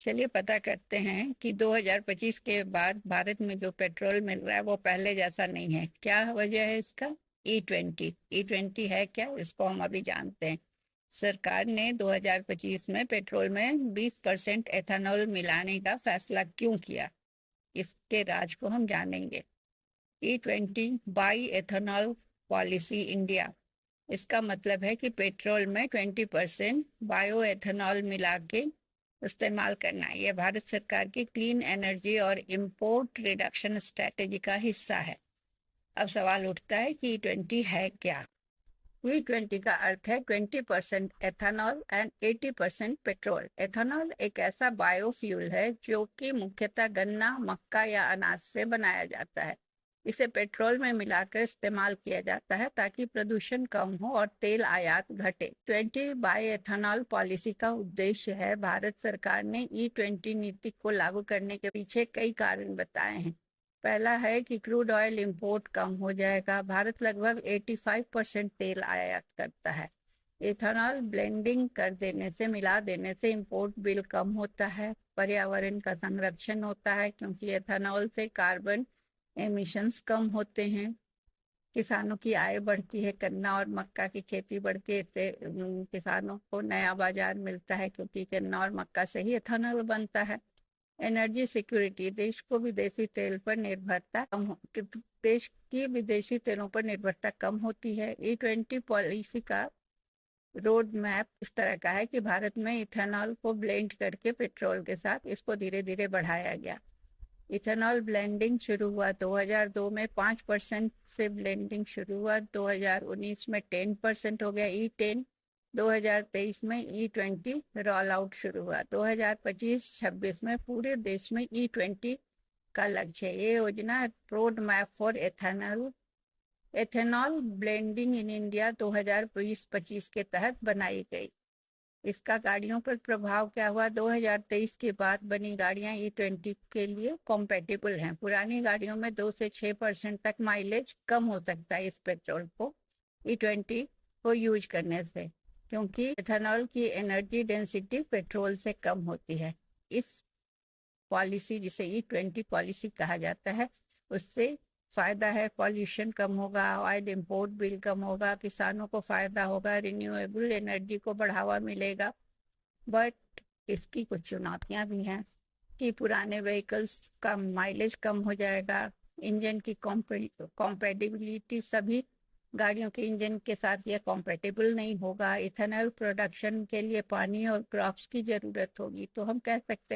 चलिए पता करते हैं कि 2025 के बाद भारत में जो पेट्रोल मिल रहा है वो पहले जैसा नहीं है। क्या वजह है इसका? ई ट्वेंटी है क्या, इसको हम अभी जानते हैं। सरकार ने 2025 में पेट्रोल में 20% एथेनॉल मिलाने का फैसला क्यों किया, इसके राज को हम जानेंगे। ई बाई एथेनॉल पॉलिसी इंडिया, इसका मतलब है कि पेट्रोल में 20% बायो एथेनॉल मिला के इस्तेमाल करना। यह भारत सरकार की क्लीन एनर्जी और इंपोर्ट रिडक्शन स्ट्रेटेजी का हिस्सा है। अब सवाल उठता है कि ई 20 है क्या। ई 20 का अर्थ है 20% एथेनॉल एंड 80% पेट्रोल। एथेनॉल एक ऐसा बायोफ्यूल है जो कि मुख्यतः गन्ना, मक्का या अनाज से बनाया जाता है। इसे पेट्रोल में मिलाकर इस्तेमाल किया जाता है ताकि प्रदूषण कम हो और तेल आयात घटे। 20 बाय एथेनॉल पॉलिसी का उद्देश्य है, भारत सरकार ने ई 20 नीति को लागू करने के पीछे कई कारण बताए हैं। पहला है कि क्रूड ऑयल इंपोर्ट कम हो जाएगा। भारत लगभग 85% तेल आयात करता है। इथेनॉल ब्लेंडिंग कर देने से, मिला देने से इंपोर्ट बिल कम होता है। पर्यावरण का संरक्षण होता है क्योंकि एथेनॉल से कार्बन एमिशंस कम होते हैं। किसानों की आय बढ़ती है, गन्ना और मक्का की खेती बढ़ती है। इससे किसानों को नया बाजार मिलता है क्योंकि गन्ना और मक्का से ही एथेनॉल बनता है। एनर्जी सिक्योरिटी, देश को विदेशी तेल पर निर्भरता कम हो देश की विदेशी तेलों पर निर्भरता कम होती है। ई 20 पॉलिसी का रोड मैप इस तरह का है कि भारत में इथेनॉल को ब्लेंड करके पेट्रोल के साथ इसको धीरे धीरे बढ़ाया गया। इथेनॉल ब्लेंडिंग शुरू हुआ 2002 में, 5% से ब्लेंडिंग शुरू हुआ। 2019 में 10% हो गया ई 10। 2023 में ई 20 रोल आउट शुरू हुआ। 2025-26 में पूरे देश में ई 20 का लक्ष्य है। ये योजना road map for ethanol blending in India 2020-25 के तहत बनाई गई। इसका गाड़ियों पर प्रभाव क्या हुआ? 2023 के बाद बनी गाड़ियां ई 20 के लिए कॉम्पेटिबल हैं। पुरानी गाड़ियों में 2 से 6% तक माइलेज कम हो सकता है इस पेट्रोल को ई 20 को यूज करने से, क्योंकि एथेनॉल की एनर्जी डेंसिटी पेट्रोल से कम होती है। इस पॉलिसी, जिसे ई 20 पॉलिसी कहा जाता है, उससे फायदा है, पॉल्यूशन कम होगा, ऑयल इंपोर्ट बिल कम होगा, किसानों को फायदा होगा, रिन्यूएबल एनर्जी को बढ़ावा मिलेगा। बट इसकी कुछ चुनौतियां भी हैं कि पुराने व्हीकल्स का माइलेज कम हो जाएगा। इंजन की कॉम्पेटिबिलिटी, सभी गाड़ियों के इंजन के साथ यह कॉम्पेटिबल नहीं होगा। इथेनॉल प्रोडक्शन के लिए पानी और क्रॉप्स की जरूरत होगी। तो हम कह सकते